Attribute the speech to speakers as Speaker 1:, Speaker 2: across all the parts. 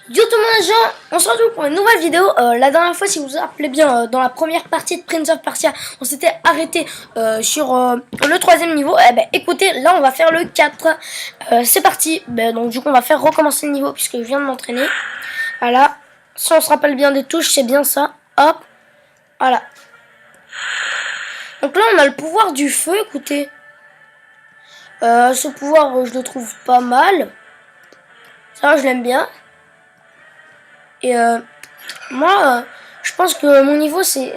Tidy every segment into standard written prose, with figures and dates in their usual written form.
Speaker 1: Yo tout le monde les gens, on se retrouve pour une nouvelle vidéo. La dernière fois, si vous vous rappelez bien, dans la première partie de Prince of Persia, on s'était arrêté sur le troisième niveau. Eh ben écoutez, là on va faire le 4. C'est parti. Donc du coup on va faire recommencer le niveau puisque je viens de m'entraîner. Voilà. Si on se rappelle bien des touches, c'est bien ça. Hop. Voilà. Donc là on a le pouvoir du feu, écoutez. Ce pouvoir je le trouve pas mal. Ça je l'aime bien. Et moi, je pense que mon niveau, c'est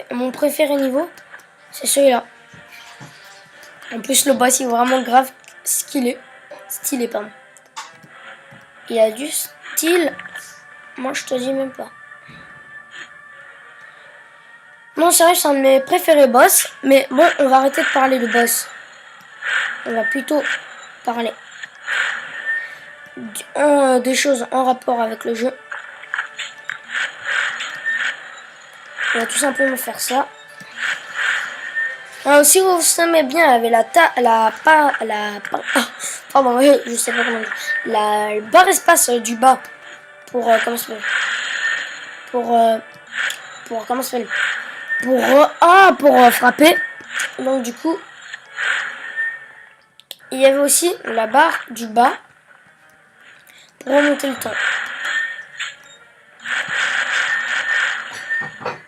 Speaker 1: mon préféré niveau. C'est celui-là. En plus, le boss, il est vraiment grave stylé. Stylé, pardon. Il a du style. Moi, je te dis même pas. Non, sérieux, c'est un de mes préférés boss. Mais bon, on va arrêter de parler de boss. On va plutôt parler des choses en rapport avec le jeu. On va tout simplement faire ça. Alors, si vous vous aimez bien, il y avait pardon, je sais pas comment dire, la barre espace du bas pour comment ça s'appelle, pour comment ça s'appelle, pour frapper. Donc du coup, il y avait aussi la barre du bas pour remonter le temps.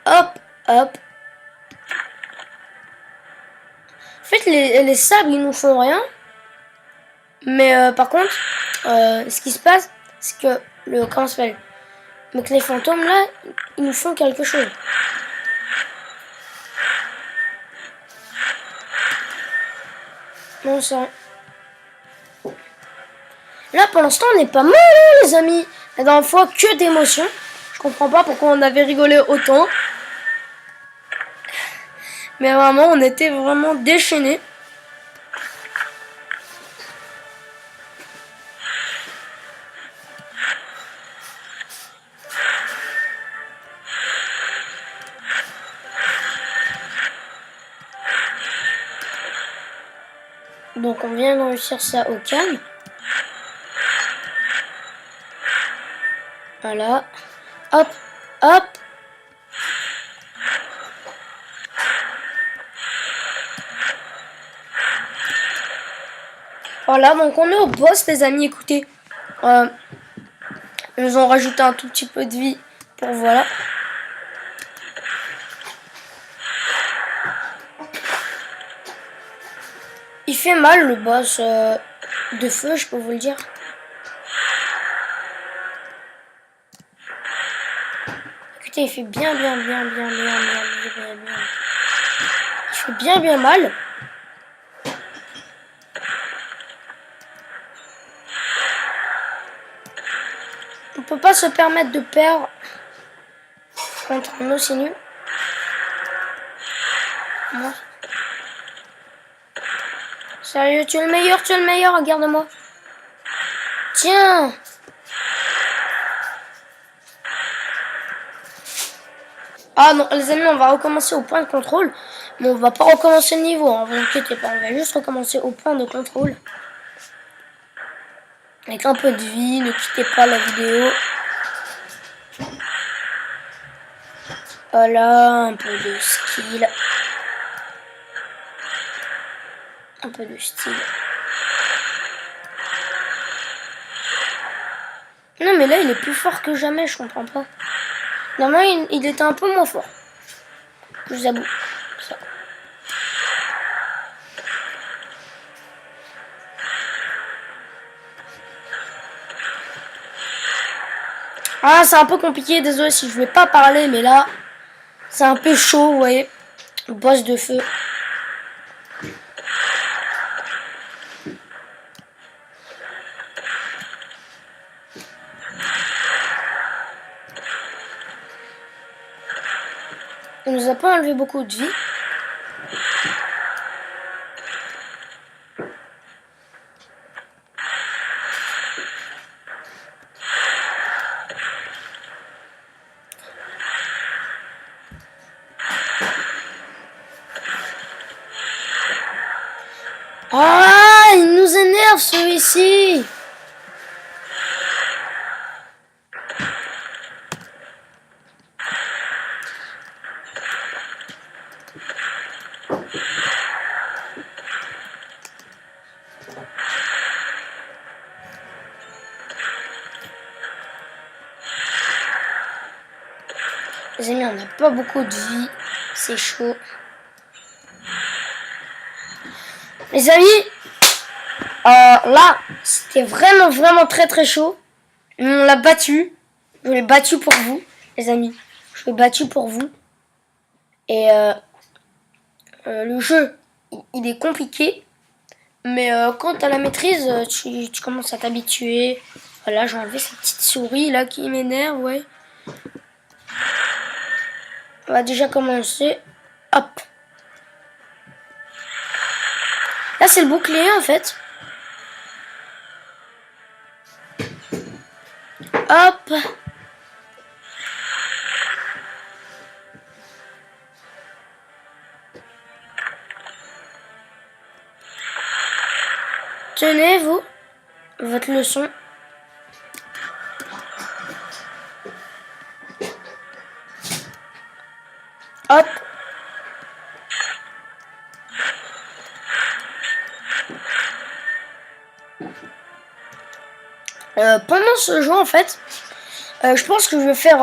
Speaker 1: Hop, hop. En fait, les sables, ils nous font rien. Mais par contre, ce qui se passe, c'est que comment ça s'appelle, mais que les fantômes là, ils nous font quelque chose. Non, ça. Là, pour l'instant, on est pas mal, hein, les amis. La dernière fois, que d'émotions. Je comprends pas pourquoi on avait rigolé autant. Mais vraiment, on était vraiment déchaînés. Donc, on vient de réussir ça au calme. Voilà. Hop, hop. Voilà, donc on est au boss, les amis. Écoutez, ils nous ont rajouté un tout petit peu de vie pour voilà. Il fait mal le boss de feu, je peux vous le dire. Écoutez, il fait bien. Il fait bien mal. On peut pas se permettre de perdre contre un aussi nul. Sérieux, tu es le meilleur, regarde-moi. Tiens. Ah non, les amis, on va recommencer au point de contrôle. Mais on va pas recommencer le niveau, hein, vous inquiétez pas. On va juste recommencer au point de contrôle. Avec un peu de vie, ne quittez pas la vidéo. Voilà, un peu de skill. Un peu de style. Non mais là il est plus fort que jamais, je comprends pas. Normalement il était un peu moins fort. Je vous avoue. Ça. Ah c'est un peu compliqué, désolé si je vais pas parler, mais là c'est un peu chaud, vous voyez. Boss de feu. Il nous a pas enlevé beaucoup de vie. Ah, il nous énerve celui-ci. Les amis, on n'a pas beaucoup de vie. C'est chaud. Les amis, là, c'était vraiment très chaud. On l'a battu. Je l'ai battu pour vous, les amis. Je l'ai battu pour vous. Et le jeu, il est compliqué. Mais quand tu as la maîtrise, tu commences à t'habituer. Voilà, j'ai enlevé cette petite souris là qui m'énerve, ouais. On va déjà commencer. Hop. Là, c'est le bouclier en fait. Hop. Tenez, vous, votre leçon. Hop. Pendant ce jeu, en fait, je pense que je vais faire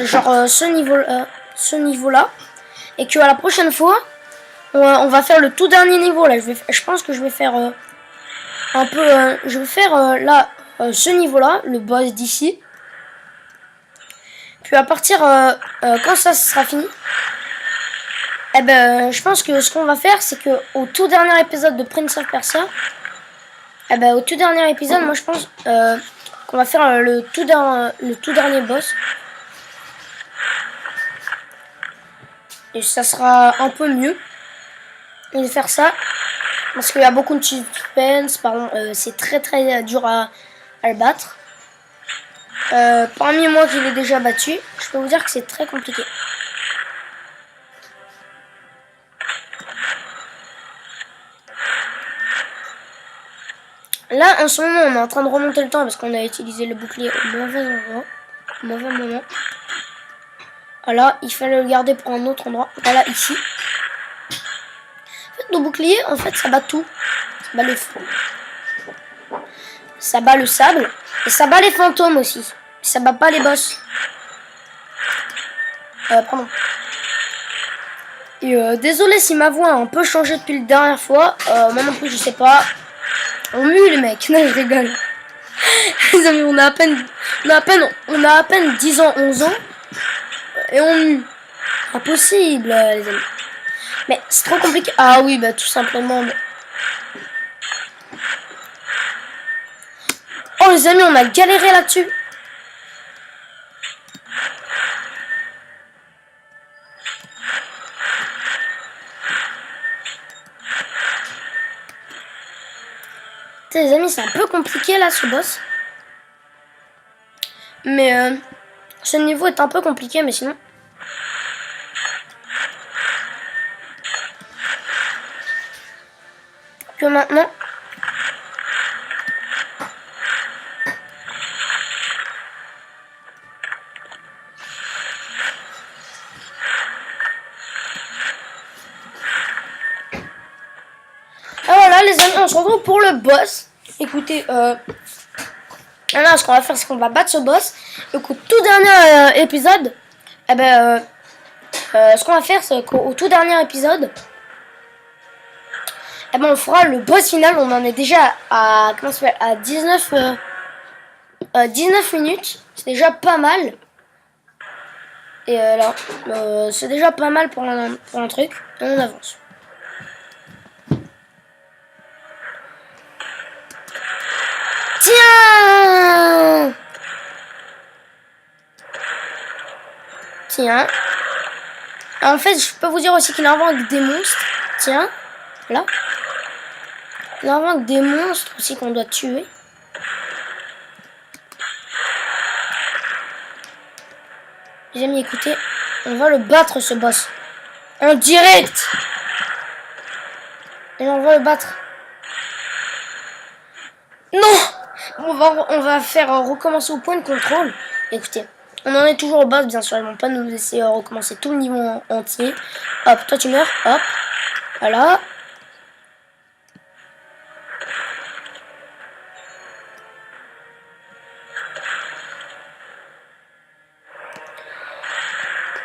Speaker 1: genre ce niveau-là. Et que à la prochaine fois, on va faire le tout dernier niveau. Là, je pense que je vais faire un peu... je vais faire là, ce niveau-là, le boss d'ici. Puis à partir, quand ça sera fini, eh ben, je pense que ce qu'on va faire, c'est que au tout dernier épisode de Prince of Persia, eh ben, au tout dernier épisode, moi je pense qu'on va faire le tout dernier boss. Et ça sera un peu mieux de faire ça. Parce qu'il y a beaucoup de suspense, pardon, c'est très dur à le battre. Parmi moi qui l'ai déjà battu, je peux vous dire que c'est très compliqué. Là, en ce moment, on est en train de remonter le temps parce qu'on a utilisé le bouclier au mauvais endroit, au mauvais moment. Voilà, il fallait le garder pour un autre endroit. Voilà, ici. En fait, nos boucliers, en fait, ça bat tout. Ça bat le feu. Ça bat le sable. Et ça bat les fantômes aussi. Ça bat pas les boss. Pardon. Et désolé si ma voix a un peu changé depuis la dernière fois. Moi non plus, je sais pas. On mue les mecs. Non, je rigole. Les amis, on a à peine 10 ans, 11 ans. Et on mue. Impossible, les amis. Mais c'est trop compliqué. Ah oui, bah tout simplement. Oh les amis, on a galéré là-dessus. Les amis, c'est un peu compliqué là ce boss. Mais ce niveau est un peu compliqué, mais sinon. Que maintenant. Ah voilà les amis, on se retrouve pour le boss. Écoutez, là, ce qu'on va faire, c'est qu'on va battre ce boss. Et qu'au tout dernier épisode, eh ben, ce qu'on va faire, c'est qu'au tout dernier épisode, eh ben, on fera le boss final. On en est déjà à, comment ça s'appelle, à 19 minutes. C'est déjà pas mal. Et là, c'est déjà pas mal pour un truc. Et on avance. Tiens! Tiens. En fait, je peux vous dire aussi qu'il invente des monstres. Tiens. Là. Il invente des monstres aussi qu'on doit tuer. Les amis, écoutez. On va le battre, ce boss. En direct. Et on va le battre. Non! On va faire recommencer au point de contrôle. Écoutez, on en est toujours au boss, bien sûr. Ils vont pas nous laisser recommencer tout le niveau entier. Hop, toi tu meurs. Hop. Voilà.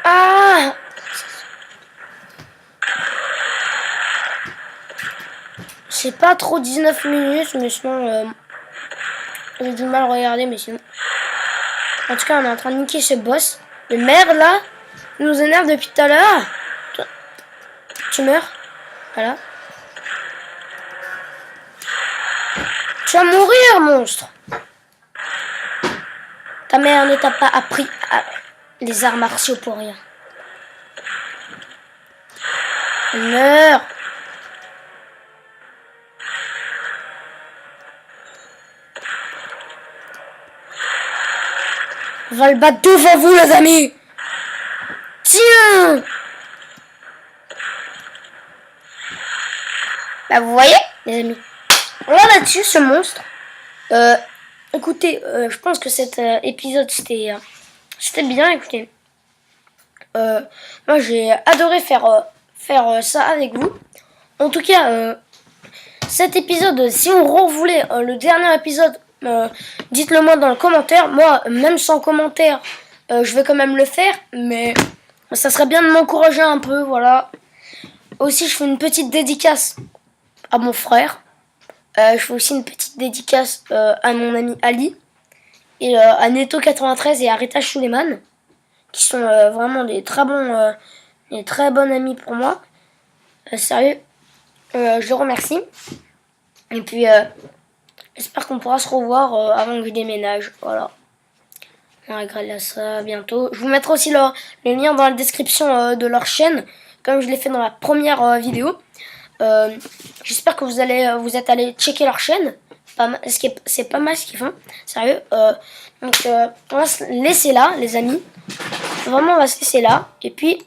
Speaker 1: Ah! C'est pas trop 19 minutes, mais sinon... j'ai du mal à regarder, mais sinon... En tout cas, on est en train de niquer ce boss. Le merde, là, il nous énerve depuis tout à l'heure. Tu meurs. Voilà. Tu vas mourir, monstre. Ta mère ne t'a pas appris les arts martiaux pour rien. Meurs. On va le battre devant vous, les amis. Tiens. Bah, vous voyez, les amis. On va là-dessus, ce monstre. Écoutez, je pense que cet épisode, c'était bien, écoutez. Moi, j'ai adoré faire ça avec vous. En tout cas, cet épisode, si on voulait le dernier épisode, dites-le moi dans le commentaire. Moi, même sans commentaire, je vais quand même le faire. Mais ça serait bien de m'encourager un peu, voilà. Aussi, je fais une petite dédicace à mon frère. Je fais aussi une petite dédicace à mon ami Ali. Et à Neto93 et à Rita Schuleman. Qui sont vraiment des très bons amis pour moi. Sérieux. Je les remercie. Et puis, j'espère qu'on pourra se revoir avant que je déménage. Voilà. On réglera ça bientôt. Je vous mettrai aussi le lien dans la description de leur chaîne, comme je l'ai fait dans la première vidéo. J'espère que vous êtes allé checker leur chaîne. C'est pas mal ce qu'ils font. Sérieux. Donc, on va se laisser là, les amis. Vraiment, on va se laisser là. Et puis,